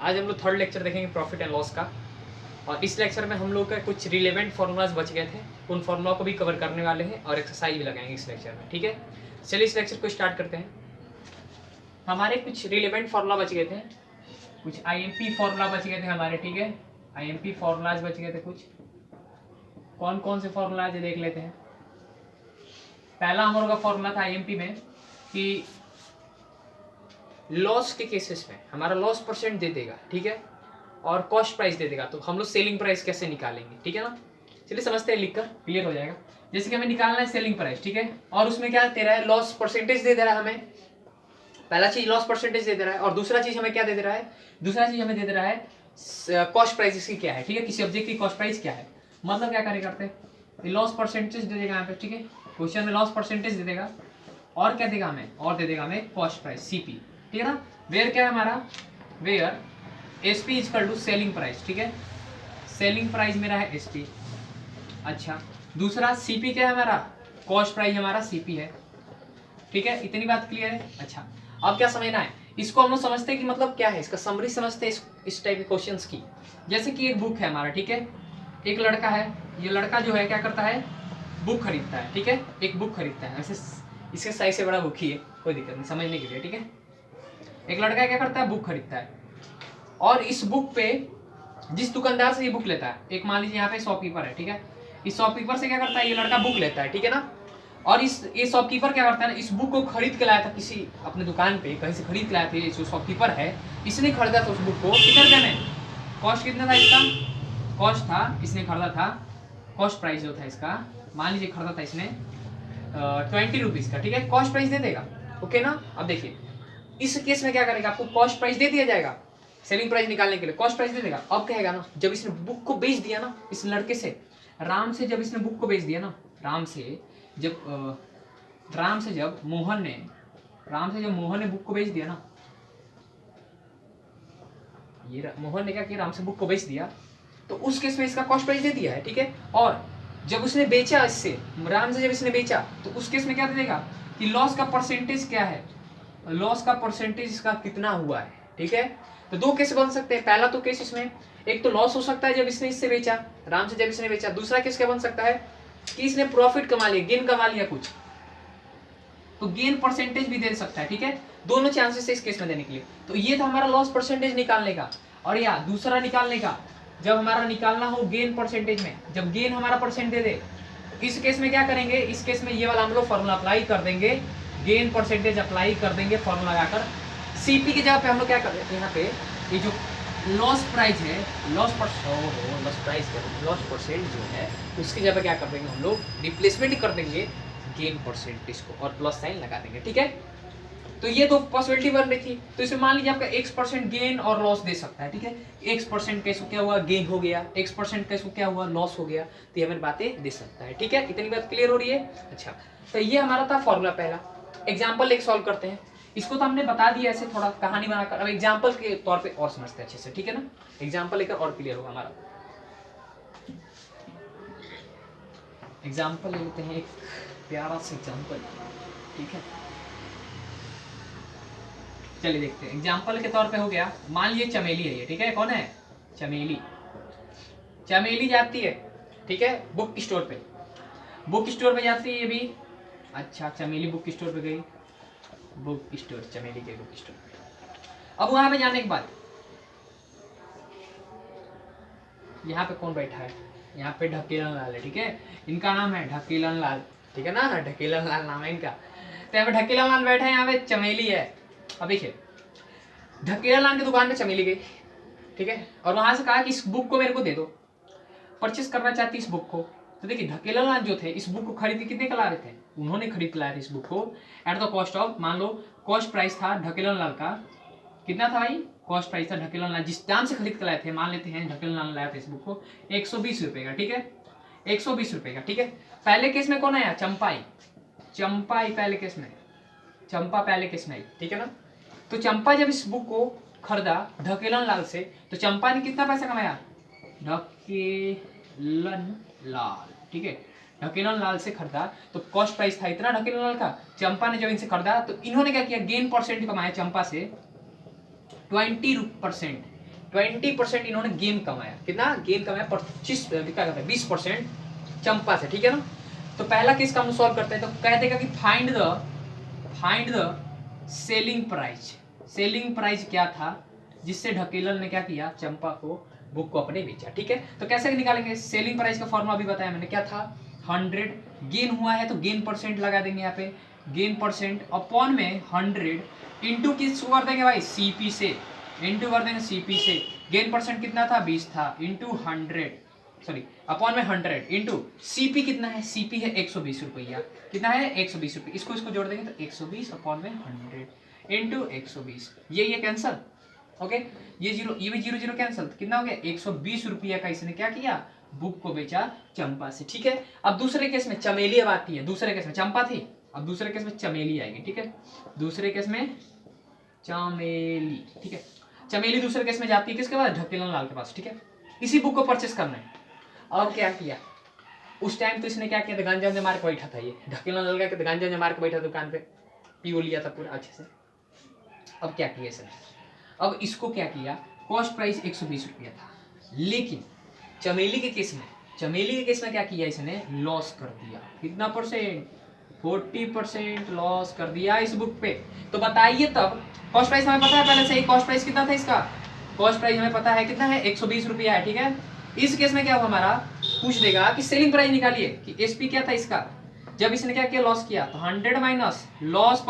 आज हम लोग थर्ड लेक्चर देखेंगे प्रॉफिट एंड लॉस का, और इस लेक्चर में हम लोग का कुछ रिलेवेंट फार्मूलाज बच गए थे, उन फार्मूला को भी कवर करने वाले हैं और एक्सरसाइज भी लगाएंगे इस लेक्चर में। ठीक है, चलिए इस लेक्चर को स्टार्ट करते हैं। हमारे कुछ रिलेवेंट फार्मूला बच गए थे, कुछ आईएमपी फार्मूला बच गए थे हमारे। ठीक है, आईएमपी फार्मूलाज बच गए थे कुछ। कौन कौन से फार्मूलाज देख लेते हैं। पहला हम लोग का फार्मूला था आईएमपी में कि लॉस के केसेस में हमारा लॉस परसेंट दे देगा, ठीक है, और कॉस्ट प्राइस दे देगा, तो हम लोग सेलिंग प्राइस कैसे निकालेंगे। ठीक है ना, चलिए समझते हैं, लिखकर क्लियर हो जाएगा। जैसे कि हमें निकालना है सेलिंग प्राइस, ठीक है, और उसमें क्या दे रहा है, लॉस परसेंटेज दे रहा है हमें। पहला चीज लॉस परसेंटेज दे रहा है, और दूसरा चीज हमें क्या दे रहा है, दूसरा चीज हमें दे रहा है कॉस्ट प्राइस इसकी क्या है। ठीक है, किसी ऑब्जेक्ट की कॉस्ट प्राइस क्या है, मतलब क्या करें करते हैं, लॉस परसेंटेज दे देगा यहाँ पे। ठीक है, क्वेश्चन में लॉस परसेंटेज दे देगा, और क्या देगा हमें, और दे देगा हमें कॉस्ट प्राइस सीपी। ठीक है ना, वेयर क्या है हमारा, where SP is equal to selling price. ठीक है, सेलिंग प्राइस मेरा है एसपी। अच्छा, दूसरा सीपी क्या है हमारा, कॉस्ट प्राइस हमारा सीपी है। ठीक है, इतनी बात क्लियर है। अच्छा, अब क्या समझना है, इसको हम लोग समझते हैं कि मतलब क्या है, इसका समरी समझते हैं इस टाइप के क्वेश्चंस की। जैसे कि एक बुक है हमारा, ठीक है, एक लड़का है, ये लड़का जो है क्या करता है, बुक खरीदता है। ठीक है, एक बुक खरीदता है, वैसे इसके साइज से बड़ा बुक ही है, कोई दिक्कत नहीं समझने के लिए। ठीक है, एक लड़का क्या करता है, बुक खरीदता है, और इस बुक पे जिस दुकानदार से ये बुक लेता है, एक मान लीजिए यहाँ पे शॉपकीपर है, ठीक है, इस शॉपकीपर से क्या करता है, ये लड़का बुक लेता है। ठीक है ना, और ये शॉपकीपर क्या करता है ना, इस बुक को खरीद के लाया था किसी अपने दुकान पे, कहीं से खरीद के लाया था। जो शॉपकीपर है इसने खरीदा था उस बुक को, कितने रुपये में, कॉस्ट कितना था इसका, कॉस्ट था, इसने खरीदा था, कॉस्ट प्राइस जो था इसका, मान लीजिए खरीदा था इसने 20 रुपीज़ का। ठीक है, कॉस्ट प्राइस दे देगा, ओके ना। अब देखिए इस केस में क्या करेगा, आपको कॉस्ट प्राइस दे दिया जाएगा, सेलिंग प्राइस निकालने के लिए कॉस्ट प्राइस दे देगा। अब कहेगा ना, जब इसने बुक को बेच दिया ना, इस लड़के से, राम से जब इसने बुक को बेच दिया ना, राम से जब मोहन ने बुक को बेच दिया ना, ये मोहन ने क्या किया, राम से बुक को बेच दिया, तो उस केस में इसका कॉस्ट प्राइस दे दिया है। ठीक है, और जब उसने बेचा इससे, राम से जब इसने बेचा, तो उस केस में क्या दे देगा कि लॉस का परसेंटेज क्या है, लॉस का परसेंटेज इसका कितना हुआ है। ठीक है, तो दो केस बन सकते हैं। पहला तो केस इसमें एक तो लॉस हो सकता है जब इसने इससे बेचा, राम से जब इसने बेचा। दूसरा केस क्या बन सकता है कि इसने प्रॉफिट कमा लिया, गेन कमा लिया कुछ, तो गेन परसेंटेज भी दे सकता है। ठीक है, दोनों चांसेस है इस केस में देने के लिए। तो ये था हमारा लॉस परसेंटेज निकालने का। और या दूसरा निकालने का, जब हमारा निकालना हो गेन परसेंटेज में, जब गेन हमारा परसेंट दे दे, इस केस में क्या करेंगे, इस केस में ये वाला हम लोग फॉर्मूला अप्लाई कर देंगे, गेन परसेंटेज अप्लाई कर देंगे फॉर्मूला लगाकर। सीपी की जगह पे हम लोग क्या कर देते हैं, यहाँ पे ये जो लॉस प्राइस है, लॉस परसेंट जो है, उसकी जगह पे क्या कर देंगे हम लोग, रिप्लेसमेंट कर देंगे गेन परसेंटेज को, और प्लस साइन लगा देंगे। ठीक है, तो ये दो पॉसिबिलिटी बन रही थी। तो इसमें मान लीजिए आपका x% गेन और लॉस दे सकता है। ठीक है, x% कैसे क्या हुआ, गेन हो गया, x% कैसे क्या हुआ, लॉस हो गया, तो ये हमें बातें दे सकता है। ठीक है, इतनी बात क्लियर हो रही है। अच्छा, तो ये हमारा था फॉर्मूला पहला। एग्जाम्पल एक सॉल्व करते हैं, इसको तो हमने बता दिया ऐसे थोड़ा कहानी बनाकर, अब एग्जाम्पल के तौर पर और समझते हैं अच्छे से। ठीक है ना, एग्जाम्पल लेकर और क्लियर होगा हमारा। एग्जाम्पल ले लेते हैं, एक प्यारा सा एग्जाम्पल। ठीक है, चलिए देखते हैं। एग्जाम्पल के तौर पे हो गया, मान लीजिए चमेली है ये। ठीक है, कौन है, चमेली। चमेली जाती है, ठीक है, बुक स्टोर पे, बुक स्टोर पे जाती है ये भी। अच्छा, चमेली बुक स्टोर पे गई, बुक स्टोर, चमेली के बुक स्टोर पे। अब वहां पे जाने के बाद यहाँ पे कौन बैठा है, यहाँ पे ढकेलन लाल है। ठीक है, इनका नाम है ढकेलन लाल। ठीक है ना, ढकेलन लाल नाम है इनका। तो यहाँ पे ढकेलन लाल बैठा है, यहाँ पे चमेली है। अब देखिए, ढकेलन लाल की दुकान पे चमेली गई, ठीक है, और वहां से कहा कि इस बुक को मेरे को दे दो, परचेस करना चाहती इस बुक को। तो देखिए, ढकेलन लाल जो थे इस बुक को खरीद के कितने का ला रहे थे, उन्होंने खरीद के लाए थे इस बुक को एट द कॉस्ट ऑफ, मान लो कॉस्ट प्राइस था ढकेलन लाल का, कितना था भाई, कॉस्ट प्राइस था ढकेलन लाल जिस दाम से खरीद के लाए थे, मान लेते हैं ढकेलन लाल लाया था इस बुक को 120 रुपए का। ठीक है, 120 रुपए का। ठीक है, पहले केस में कौन आया, चंपा आई पहले केस में, चंपा पहले केस में आई। ठीक है ना, तो चंपा जब इस बुक को खरीदा ढकेलन लाल से, तो चंपा ने कितना पैसा कमाया, ढकेलन लाल। ठीक है, ढकेलन लाल से खरीदा तो कॉस्ट प्राइस था इतना ढकेलन लाल का, चंपा ने जब इनसे खरीदा तो इन्होंने क्या किया, गेन परसेंट कमाया चंपा से 20%। 20% इन्होंने गेन कमाया। कितना गेन कमाया? 25 क्या कहते हैं 20% चंपा से, ठीक है ना। तो पहला केस का हम सॉल्व करते हैं। तो कह देगा कि find the selling price. Selling price क्या था जिससे ढकेलन ने क्या किया? चंपा को बुक को अपने बेचा, ठीक है। तो कैसे निकालेंगे? सेलिंग प्राइस का फॉर्मूला अभी बताया मैंने, क्या था? 100 गेन हुआ है तो गेन परसेंट लगा देंगे यहाँ पे, गेन परसेंट अपॉन में 100 इंटू किस कर देंगे भाई? सीपी से, इंटू कर देंगे सीपी से। गेन परसेंट कितना था? 20 था, इंटू 100 सॉरी अपॉन में 100 इंटू सीपी कितना है? सीपी है 120 रुपया। कितना है? 120 रुपये। इसको जोड़ देंगे तो 120 अपॉन में 100 इंटू 120। ये कैंसल, ओके। ये जीरो, ये भी जीरो जीरो कैंसल। कितना हो गया? 120 रुपया का इसने क्या किया? बुक को बेचा चंपा से, ठीक है। अब दूसरे केस में चमेली अब आती है। दूसरे केस में चंपा थी, अब दूसरे केस में चमेली आएगी, ठीक है। दूसरे केस में चमेली, ठीक है। चमेली दूसरे केस में जाती है किसके पास? ढकेलन लाल के पास, ठीक है। इसी बुक को परचेस करना है। और क्या किया उस टाइम? तो इसने क्या किया था? गांजा मार के बैठा था, ये ढकेलन लगा के गांजा मार के बैठा दुकान पे, पी लिया था पूरा अच्छे से। अब क्या किया इसने? अब इसको क्या किया? कॉस्ट प्राइस 120 रुपया था, लेकिन चमेली के केस में क्या किया इसने? लॉस कर दिया। कितना परसेंट? 40% लॉस कर दिया इस बुक पे। तो बताइए तब कॉस्ट प्राइस हमें पता है पहले से ही। कॉस्ट प्राइस कितना था इसका? कॉस्ट प्राइस हमें पता है कितना है? 120 रुपया है, ठीक है। इस केस में क्या हुआ हमारा? पूछ देगा कि सेलिंग प्राइस निकालिए कि एसपी क्या था इसका। जब इसने क्या किया? लॉस किया, तो 100 माइनस लॉस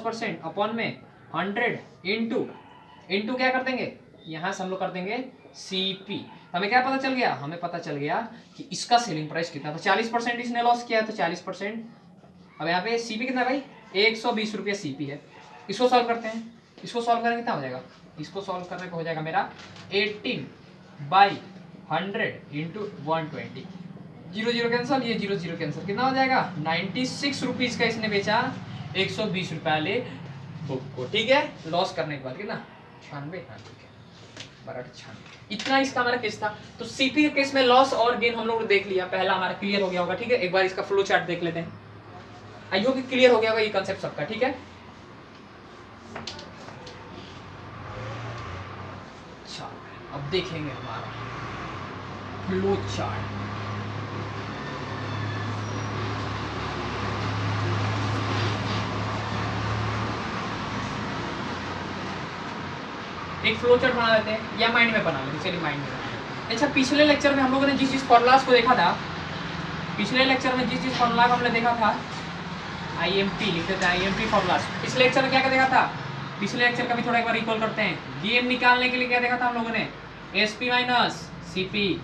परसेंट अपॉन में 100 इंटू क्या कर देंगे? यहाँ से हम लोग कर देंगे सीपी। हमें क्या पता चल गया? हमें पता चल गया कि इसका सेलिंग प्राइस कितना था। 40% इसने लॉस किया है, तो 40%। अब यहाँ पे सीपी कितना भाई? 120 रुपया सीपी है। इसको सॉल्व करते हैं। इसको सॉल्व करने कितना हो जाएगा? इसको सॉल्व करने को हो जाएगा मेरा 18/100 इंटू 120। 0 0 कैंसल, ये 0 0 कैंसल। कितना हो जाएगा? 96 रुपीज का इसने बेचा 120 रुपया ले बुक को, ठीक है। लॉस करने के बाद कितना? 96, बराबर 96। इतना इसका हमारा केस था। तो सीपी के केस में लॉस और गेन हम लोग ने देख लिया, पहला हमारा क्लियर हो गया होगा, ठीक है। एक बार इसका फ्लो चार्ट देख लेते हैं। आई होप कि क्लियर हो गया होगा ये कंसेप्ट सबका, ठीक है। अच्छा, अब देखेंगे हमारा फ्लो चार्ट। एक फ्लो चार्ट बना लेते हैं या माइंड में बना लेते हैं। चलिए माइंड में। अच्छा, पिछले लेक्चर में हम लोगों ने जिस चीज फॉर्मूलास को देखा था, पिछले लेक्चर में जिस चीज फॉर्मूला को हमने देखा था, आईएमपी लिखते थे, आईएमपी फॉर्मूलास। पिछले लेक्चर में क्या देखा था? पिछले लेक्चर का भी थोड़ा एक बार रिकॉल करते हैं। गेन निकालने के लिए क्या देखा था हम लोगों ने? SP minus CP.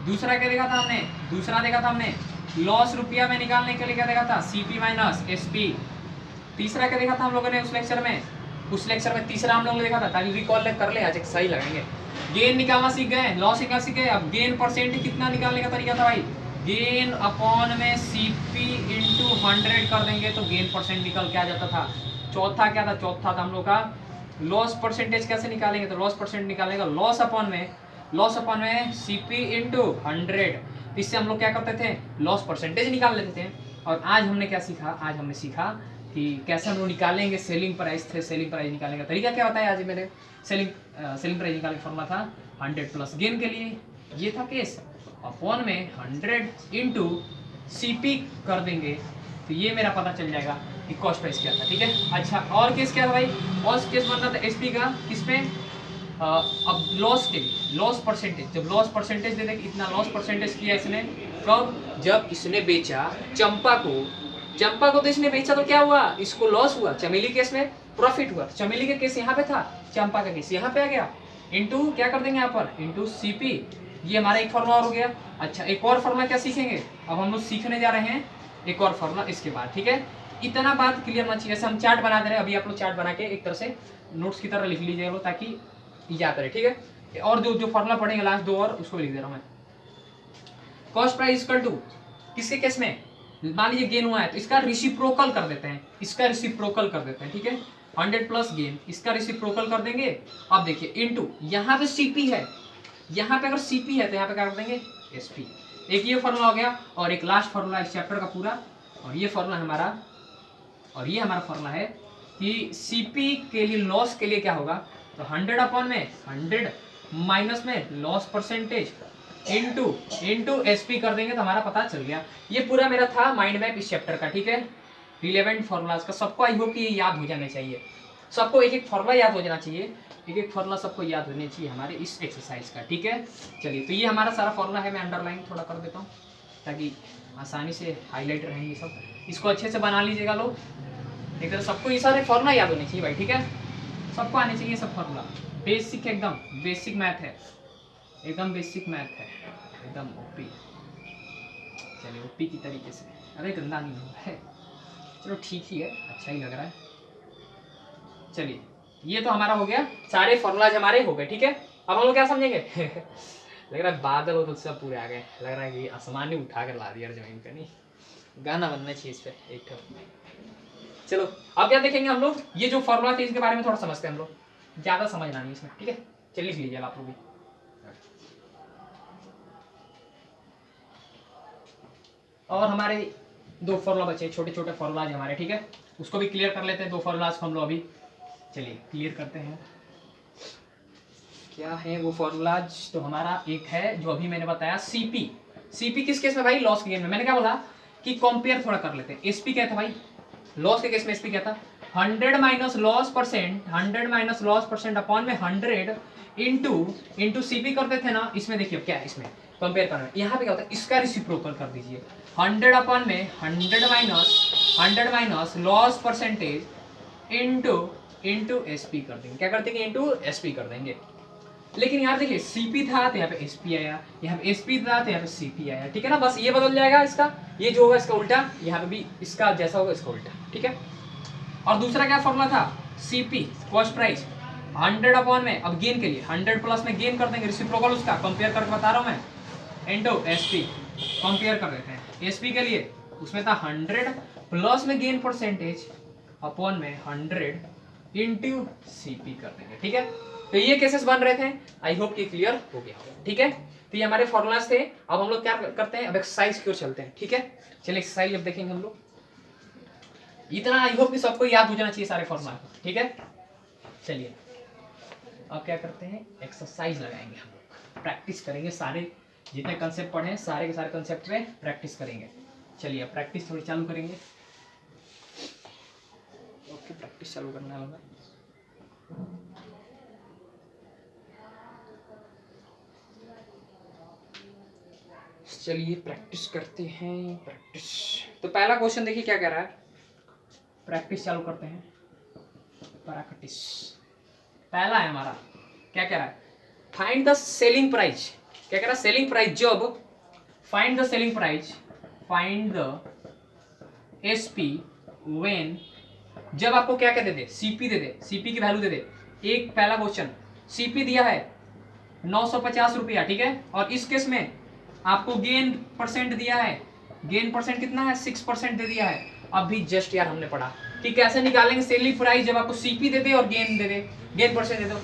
दूसरा क्या देखा था हमने? दूसरा देखा था हमने लॉस रुपया में निकालने के लिए क्या देखा था? CP minus SP. तीसरा क्या देखा था हम लोगों ने उस लेक्चर में? उस लेक्चर में तीसरा हम लोगों ने देखा था, ताकि रिकॉल कर ले, आज एक सही लगाएंगे। गेन निकालना सीख गए, लॉस निकालना सीख गए। अब गेन परसेंट कितना निकालने का तरीका था भाई? गेन अपॉन में सीपी इंटू 100 कर देंगे तो गेन परसेंट निकल के आ जाता था। चौथा क्या था? चौथा था हम लोग का लॉस परसेंटेज। कैसे निकालेंगे? तो लॉस परसेंट निकालने का लॉस अपॉन में सीपी इंटू 100। इससे हम लोग क्या करते थे? लॉस परसेंटेज निकाल लेते थे। और आज हमने क्या सीखा? आज हमने सीखा कि कैसे हम लोग निकालेंगे सेलिंग प्राइस थे। सेलिंग प्राइस निकालने का तरीका क्या बताया आज मैंने? सेलिंग प्राइस निकालने का फॉर्मूला था 100 प्लस गेन के लिए, ये था केस, अपॉन में 100 इंटू सीपी कर देंगे तो ये मेरा पता चल जाएगा कि कॉस्ट प्राइस क्या था, ठीक है। अच्छा, और केस क्या था भाई? और केस बनता था एसपी का, किसमें? अब लॉस के लिए, लॉस परसेंटेज। जब लॉस परसेंटेज दे देंगे, इतना लॉस परसेंटेज किया इसने कब? जब इसने बेचा चंपा को तो इसने बेचा तो क्या हुआ? इसको लॉस हुआ। चमेली केस में प्रॉफिट हुआ। चमेली का केस यहाँ पे था, चंपा का केस यहाँ पे आ गया। इंटू क्या कर देंगे यहाँ पर? Into CP. ये हमारा एक फॉर्मूला और हो गया। अच्छा, एक और फॉर्मूला क्या सीखेंगे? अब हम लोग सीखने जा रहे हैं एक और फॉर्मूला इसके बाद, ठीक है। इतना बात क्लियर होना चाहिए। जैसे हम चार्ट बना दे रहे हैं, अभी आप लोग चार्ट बना के एक तरह से नोट्स की तरह लिख लीजिए ताकि याद रहे, ठीक है। और जो फॉर्मूला पढ़ेंगे लास्ट दो और उसको लिख दे रहा हूँ मैं। कॉस्ट प्राइस इक्वल टू किसके केस में? मान लीजिए गेन हुआ है तो इसका रिसिप्रोकल कर देते हैं, ठीक है। 100 प्लस गेन, इसका रिसिप्रोकल कर देंगे। अब देखिए इंटू यहाँ पे सीपी है, यहाँ पे अगर सीपी है तो यहाँ पे क्या कर देंगे? एसपी। एक ये फॉर्मूला हो गया और एक लास्ट फॉर्मूला इस चैप्टर का पूरा। और ये हमारा फॉर्मूला है कि सीपी के लिए लॉस के लिए क्या होगा? तो 100 अपॉन में 100 माइनस में लॉस परसेंटेज इनटू एसपी कर देंगे तो हमारा पता चल गया। ये पूरा मेरा था माइंड मैप इस चैप्टर का, ठीक है, रिलेवेंट फॉर्मूलाज का। सबको आई होप कि ये याद हो जाना चाहिए, सबको एक एक फॉर्मूला याद हो जाना चाहिए, एक एक फॉर्मूला सबको याद होनी चाहिए हमारे इस एक्सरसाइज का, ठीक है। चलिए, तो ये हमारा सारा फॉर्मूला है, मैं अंडरलाइन थोड़ा कर देता हूँ ताकि आसानी से हाईलाइट रहेंगे सब। इसको अच्छे से बना लीजिएगा लोग, एक तरह सबको ये सारे फॉर्मूला याद होने चाहिए भाई, ठीक है, सबको आने चाहिए सब फॉर्मूला। बेसिक एकदम बेसिक मैथ है, एकदम बेसिक मैथ है, एकदम ओपी। चलिए ओपी की तरीके से, अरे गंदा नहीं हो है, चलो ठीक ही है, अच्छा ही लग रहा है। चलिए ये तो हमारा हो गया, सारे फॉर्मूलाज हमारे हो गए, ठीक है। अब हम लोग क्या समझेंगे लग रहा है बादल हो तो सब पूरे आ गए, लग रहा है कि आसमान ने उठा कर ला दिया जमीन पे। नहीं, गाना बनना चाहिए इस पे एक तो। चलो अब क्या देखेंगे हम लोग, ये जो फॉर्मूला थे इसके बारे में थोड़ा समझते हैं हम लोग, ज्यादा समझना नहीं इसमें, ठीक है। चलिए लिख लीजिए आप लोग भी। और हमारे दो फॉर्मूला बचे, छोटे छोटे फॉर्मूलाज हमारे, ठीक है, उसको भी क्लियर कर लेते हैं। दो फॉर्मूलाज हम लोग अभी, चलिए क्लियर करते हैं। क्या है वो फॉर्मूलाज, तो हमारा एक है जो अभी मैंने बताया सीपी। सीपी किस केस में भाई, लॉस के केस में। मैंने क्या बोला कि कंपेयर थोड़ा कर लेते हैं। एसपी क्या था भाई, लॉस के केस में एसपी क्या था, 100 minus loss percent, 100 minus loss percent upon में 100 इंटू सीपी करते थे ना। इसमें देखिए क्या है, इसमें कंपेयर करना, यहाँ पे क्या होता है, इसका रिसिप्रोकल कर दीजिए। 100 अपॉन में 100 minus loss percentage into SP कर देंगे। क्या कर देंगे, इंटू एसपी कर देंगे। लेकिन यहाँ देखिए सीपी था तो यहाँ पे एसपी आया, यहाँ पे एसपी था तो यहाँ पे सीपी आया, ठीक है ना। बस ये बदल जाएगा इसका, ये जो होगा इसका उल्टा, यहाँ पे भी इसका जैसा होगा इसका उल्टा, ठीक है। और दूसरा क्या फॉर्मूला था, सीपी कॉस्ट प्राइस 100 अपॉन में, अब गेन के लिए 100 प्लस में गेन कर देंगे, रिसिप्रोकल उसका कंपेयर करके बता रहा हूँ मैं, इनटू एसपी कंपेयर कर देते हैं। एसपी के लिए उसमें था 100 प्लस में गेन परसेंटेज अपॉन में 100 इंटू सीपी कर देंगे, ठीक है। तो ये केसेस बन रहे थे, आई होप कि क्लियर हो गया होगा, ठीक है। तो ये हमारे फॉर्मूलाज थे। अब हम लोग क्या करते हैं, अब एक्सरसाइज की ओर चलते हैं, ठीक है। चलिए एक्सरसाइज अब देखेंगे हम लोग। इतना आई होप कि सबको याद हो जाना चाहिए सारे फॉर्मूला, ठीक है। चलिए अब क्या करते हैं, एक्सरसाइज लगाएंगे हम लोग, प्रैक्टिस करेंगे, सारे जितने कंसेप्ट पढ़े हैं सारे के सारे कंसेप्ट पे प्रैक्टिस करेंगे। चलिए अब प्रैक्टिस थोड़ी चालू करेंगे। ओके, प्रैक्टिस चालू करना होगा। चलिए प्रैक्टिस करते हैं, प्रैक्टिस। तो पहला क्वेश्चन देखिए क्या कह रहा है, प्रैक्टिस चालू करते हैं, प्रैक्टिस। पहला है हमारा, क्या कह रहा है, फाइंड द सेलिंग प्राइस। क्या कह रहा है, सेलिंग प्राइस जब, find the selling price, find the SP when, जब आपको क्या क्या दे दे, सीपी दे दे, सीपी की वैल्यू दे दे। एक पहला क्वेश्चन, सीपी दिया है 950 रुपया, ठीक है, और इस केस में आपको गेन परसेंट दिया है, गेन परसेंट कितना है, 6% दे दिया है। अभी जस्ट यार हमने पढ़ा कि कैसे निकालेंगे सेलिंग प्राइस जब आपको सीपी दे दे और गेन दे दे, गेन परसेंट दे दो,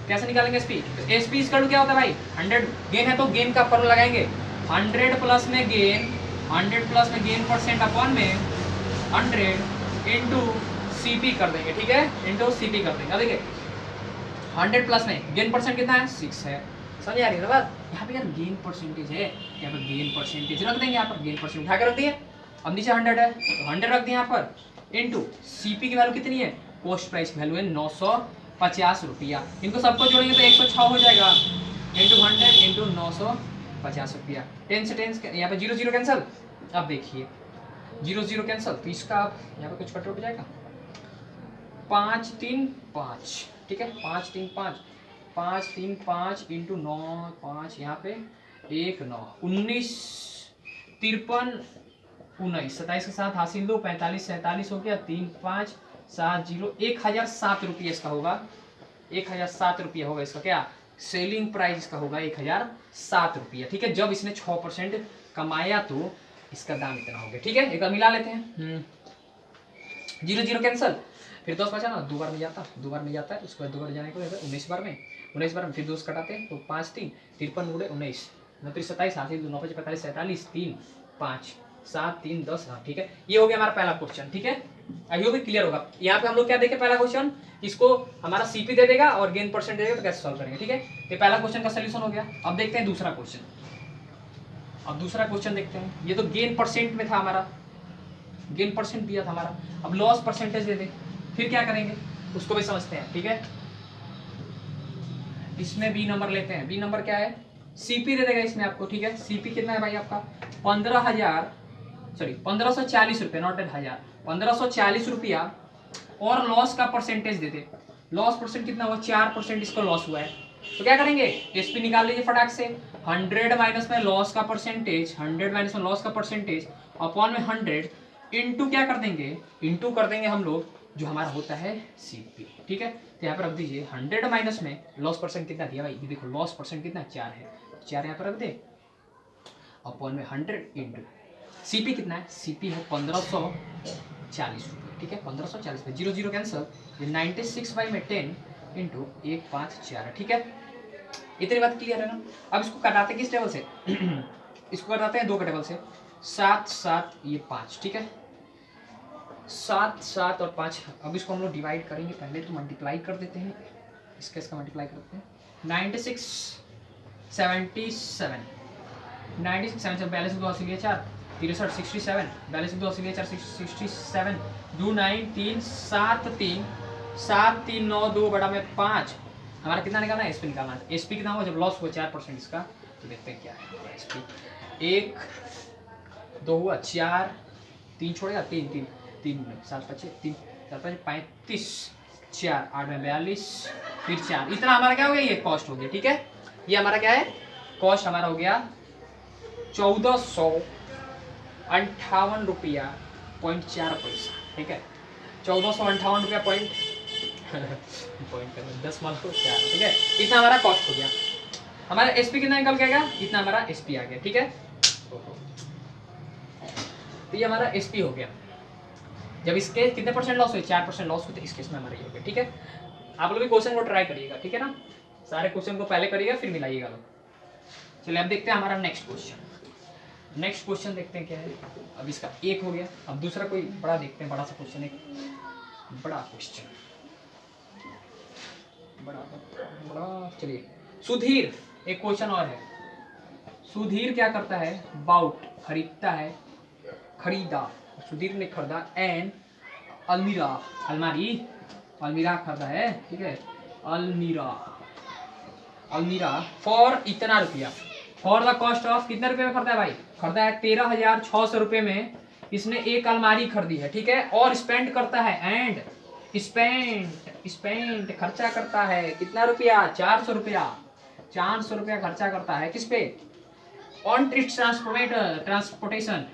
कैसे निकालेंगे एसपी। तो एसपी इसका क्या होता है भाई, 100 गेन है तो गेन का फॉर्मूला लगाएंगे, 100 प्लस में गेन, 100 प्लस में गेन परसेंट अपॉन में 100 इंटू सीपी कर देंगे, ठीक है, इंटू सीपी कर देंगे। अब देखिए 100 प्लस में गेन परसेंट कितना है, 6 है, समझ आ रही है ना बात। यहाँ पे यार गेन परसेंटेज है, यहाँ पे गेन परसेंटेज रख देंगे, यहाँ पर गेन परसेंट उठा के रख दिए। अब नीचे 100 है तो 100 रख दिए यहाँ पर, इंटू सीपी की वैल्यू कितनी है, कॉस्ट प्राइस की वैल्यू है 950 रुपया। इनको सबको जोड़ेंगे तो 106 हो जाएगा, इंटू 100 इंटू 950 रुपया। 10 से 10 यहाँ पे 0 0 कैंसिल। अब देखिए 0 0 कैंसिल, तो इसका आप यहाँ पे कुछ कट उठ जाएगा, 5 3 5, ठीक है, 5 3 5, 5 3 5 इंटू 9 5, यहाँ पे 1 9 19 53 19, 27 के साथ हासिल दो, 45 47 हो गया, 3 5 7 0, 1007 रुपये इसका होगा, 1007 रुपये होगा इसका क्या, सेलिंग प्राइस इसका होगा 1007 रुपया, ठीक है। जब इसने 6% कमाया तो इसका दाम इतना हो गया, ठीक है। एक बार मिला लेते हैं, 0 0 कैंसिल, फिर 10 बचा ना, 2 बार में जाता, 2 बार में जाता है, उसके बाद 2 बार जाने को 19 बार में, 19 बार में फिर 2 कटाते हैं तो 5 3 53 गुणे 19 29 27 हासिल 2 9 45 47 3 5 7 3 10, हाँ ठीक है। ये हो गया हमारा पहला क्वेश्चन, ठीक है। आई होप क्लियर होगा। यहाँ पे हम लोग क्या देखे, पहला क्वेश्चन इसको हमारा सीपी दे देगा और गेन परसेंट दे देगा, तो कैसे सॉल्व करेंगे, ठीक है। ये पहला क्वेश्चन का सोल्यूशन हो गया। अब देखते हैं दूसरा क्वेश्चन। अब दूसरा क्वेश्चन देखते हैं। ये तो गेन परसेंट में था हमारा, गेन परसेंट दिया था हमारा। अब लॉस परसेंटेज दे दे, फिर क्या करेंगे उसको भी समझते हैं, ठीक है। इसमें बी नंबर लेते हैं। बी नंबर क्या है, सीपी दे देगा इसमें आपको, ठीक है। सीपी कितना है भाई आपका 15,000 सॉरी 1540 रुपये, नॉट एट हजार, 1540 रुपया। और लॉस का परसेंटेज देते, लॉस परसेंट कितना हुआ 4% इसको लॉस हुआ है। तो क्या करेंगे, एसपी निकाल लीजिए फटाक से। 100 माइनस में लॉस का परसेंटेज, 100 माइनस में लॉस का परसेंटेज अपॉन में 100 इंटू क्या कर देंगे, इंटू कर देंगे हम लोग जो हमारा होता है सीपी, ठीक है। तो यहाँ पर रख दीजिए 100 माइनस में लॉस परसेंट कितना दिया भाई, ये देखो लॉस परसेंट कितना 4 है, 4 यहाँ पर रख दे अपॉन में 100 इंटू सीपी कितना है, सीपी है 1540 रुपये, ठीक है। 1540 में 0 0 कैंसिल, ये 96/10 इंटू 154, ठीक है। इतनी बात क्लियर है ना। अब इसको कटाते किस टेबल से इसको कटाते हैं 2 के टेबल से, 7 7 ये 5, ठीक है। 7 7 और 5। अब इसको हम लोग डिवाइड करेंगे, पहले तो मल्टीप्लाई कर देते हैं, इसका मल्टीप्लाई करते हैं। 96 77 96 77 42 2 अस्सी 4 63 67 42 2 अस्सी 4 67 2 9 3 7 3 7 3 9 2 बड़ा में 5। हमारा कितना निकालना है, एसपी निकालना है। एसपी कितना हुआ जब लॉस हुआ 4% इसका, तो देखते हैं क्या है एसपी। 1 2 हुआ 4 3 छोड़ेगा 3 3 3 7 5 3 4 5 35 4 8 में 42 फिर 4, इतना हमारा क्या हो गया, ये कॉस्ट हो गया, ठीक है। ये हमारा क्या है, कॉस्ट हमारा हो गया 1458 रुपया .4 पैसा, ठीक है। 1458 रुपया पॉइंट 10 माल को 4, ठीक है। इतना हमारा कॉस्ट हो गया। हमारा एसपी कितना निकल गया, इतना हमारा एसपी आ गया, ठीक है। तो ये हमारा एसपी हो गया। जब इसके कितने परसेंट लॉस हुए, 4% लॉस हुए, तो इस केस में हमारा ये हो गया, ठीक है। आप लोग भी क्वेश्चन को ट्राई करिएगा, ठीक है ना। सारे क्वेश्चन को पहले करिएगा फिर मिलाइएगा लोग। चलिए अब देखते हैं हमारा नेक्स्ट क्वेश्चन। नेक्स्ट क्वेश्चन देखते हैं क्या है। अब इसका एक हो गया। अब दूसरा कोई बड़ा देखते हैं, बड़ा सा क्वेश्चन, एक बड़ा क्वेश्चन, बड़ा। चलिए सुधीर, एक क्वेश्चन और है। सुधीर क्या करता है, बाउट खरीदता है, खरीदा, सुधीर ने खरीदा एन अलमीरा, अलमारी, अलमीरा खरीदा है, ठीक है। अलमीरा फॉर इतना रुपया, फॉर द कॉस्ट ऑफ, कितने रुपए में खरीदा है भाई, खरीदा है 13,600 रुपये में इसने एक अलमारी खरीदी है, ठीक है। और स्पेंड करता है, एंड स्पेंड खर्चा करता है कितना रुपया, 400 रुपया, 400 रुपया खर्चा करता है किस पे, ऑन ट्रांसपोर्टेशन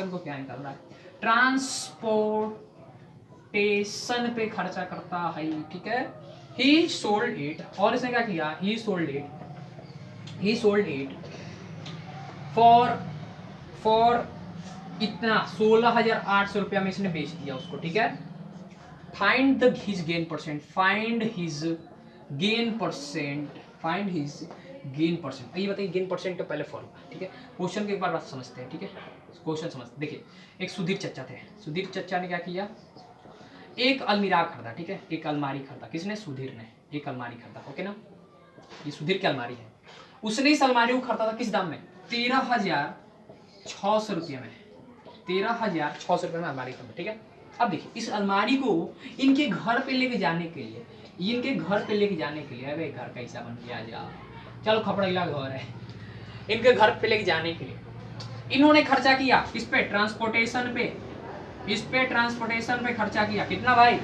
को क्या निकालना है, ट्रांसपोर्टेशन पे खर्चा करता है, ठीक है। ही सोल्ड इट, और इसने क्या किया, ही सोल्ड इट फॉर इतना 16,800 रुपया में इसने बेच दिया उसको, ठीक है। Find his gain percent, find his gain percent. ये बताइए गेन परसेंट का पहले फॉर्मूला, ठीक है। क्वेश्चन के एक बार बात समझते हैं, ठीक है। क्वेश्चन समझते, देखिए एक सुधीर चचा थे। सुधीर चचा ने क्या किया, एक अलमीरा खरीदा, ठीक है। एक अलमारी खरीदा, किसने, सुधीर ने एक अलमारी खरीदा, ओके ना। ये सुधीर की अलमारी है। उसने इस अलमारी को खरीदा था किस दाम में, 13,600 रुपये में, 13,600 रुपये में अलमारी खरीदा, ठीक है। अब देखिए इस अलमारी को इनके घर पे लेके जाने के लिए, अबे घर कैसा बन गया जा, चलो खपड़ेला घर है, इनके घर पे लेके जाने के लिए इन्होंने खर्चा किया किस पे, ट्रांसपोर्टेशन पे, इस पे ट्रांसपोर्टेशन पे खर्चा किया कितना भाई,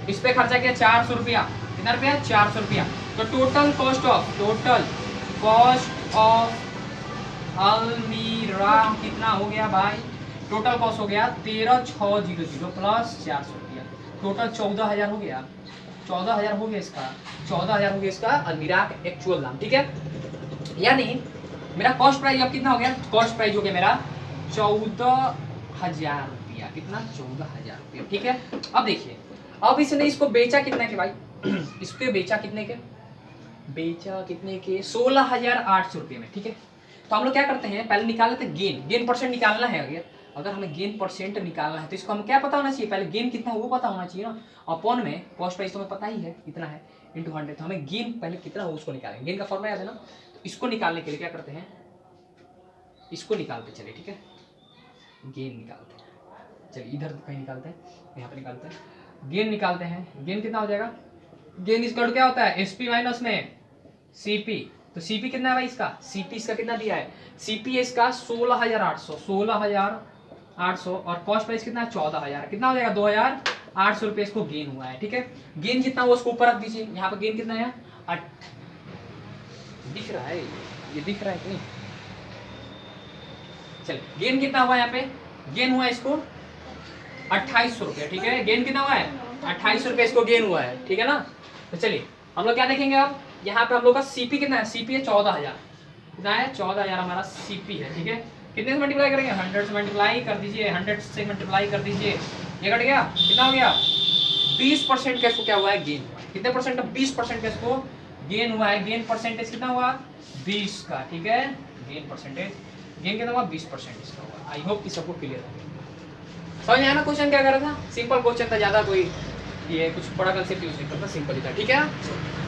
इस पे खर्चा किया 400 रुपया, कितना रुपया, 400 रुपया। तो टोटल कॉस्ट ऑफ अलमीरा कितना हो गया भाई, टोटल कॉस्ट हो गया 13,600 प्लस 400 रुपया, टोटल 14,000 हो गया, 14,000 हो गया इसका, 14,000 हो गया इसका अलमीरा का एक्चुअल दाम, ठीक है। यानी मेरा कॉस्ट प्राइस अब कितना हो गया, कॉस्ट प्राइस हो गया मेरा 14,000 रुपया, कितना, 14,000 रुपया, ठीक है। अब देखिए अब इसने इसको बेचा कितने के भाई, इसको बेचा कितने के, 16,800 रुपये में, ठीक है। तो हम लोग क्या करते हैं, पहले निकाल लेते हैं गेन परसेंट निकालना है अगर, अगर हमें गेन परसेंट निकालना है तो इसको हमें क्या पता होना चाहिए, पहले गेन कितना है वो पता होना चाहिए ना। अपॉन में कॉस्ट प्राइस तो हमें पता ही है कितना है, इंटू 100, तो हमें गेन पहले कितना हो उसको निकालेंगे। गेन का फॉर्मूला याद है ना, तो इसको निकालने के लिए क्या करते हैं, इसको निकालते चलिए, ठीक है, गेन निकालते हैं। चलिए इधर कहीं निकालते हैं, यहाँ पे निकालते हैं, गेन निकालते हैं। गेन कितना हो जाएगा, गेन इसका क्या होता है, एसपी माइनस में सीपी। तो सीपी कितना है भाई इसका, सीपी इसका कितना दिया है, सीपी इसका 16,800, 16,800, और कॉस्ट प्राइस कितना है 14,000, कितना हो जाएगा 2,800 रुपये इसको गेन हुआ है, ठीक है। गेन जितना हुआ उसको ऊपर रख दीजिए, यहाँ पे गेन कितना है, दिख रहा है, ये दिख रहा है कि नहीं, चलिए गेन कितना हुआ यहाँ पे, गेन हुआ इसको 2,800 रुपये, ठीक है। गेन कितना हुआ है 2,800 रुपये इसको गेन हुआ है, ठीक है ना। तो चलिए हम लोग क्या देखेंगे अब, यहाँ पे हम लोग का सीपी कितना है, सीपी है 14,000, कितना है 14,000 हमारा सीपी है, ठीक है। कितने से मल्टीप्लाई करेंगे, 100 से मल्टीप्लाई कर दीजिए, 100 से मल्टीप्लाई कर दीजिए, ये कट गया, कितना हो गया 20% का इसको क्या हुआ है, गेन। कितने परसेंट, 20% का इसको गेन हुआ है। गेन परसेंटेज कितना हुआ 20 का, ठीक है, गेन परसेंटेज, गेन कितना हुआ 20% इसका हुआ। आई होप कि सबको क्लियर है, समझ में आया ना क्वेश्चन क्या कर रहा था, सिंपल क्वेश्चन था, ज्यादा कोई ये कुछ बड़ा कंसेप्ट यूज नहीं करता, सिंपल ही था, ठीक है।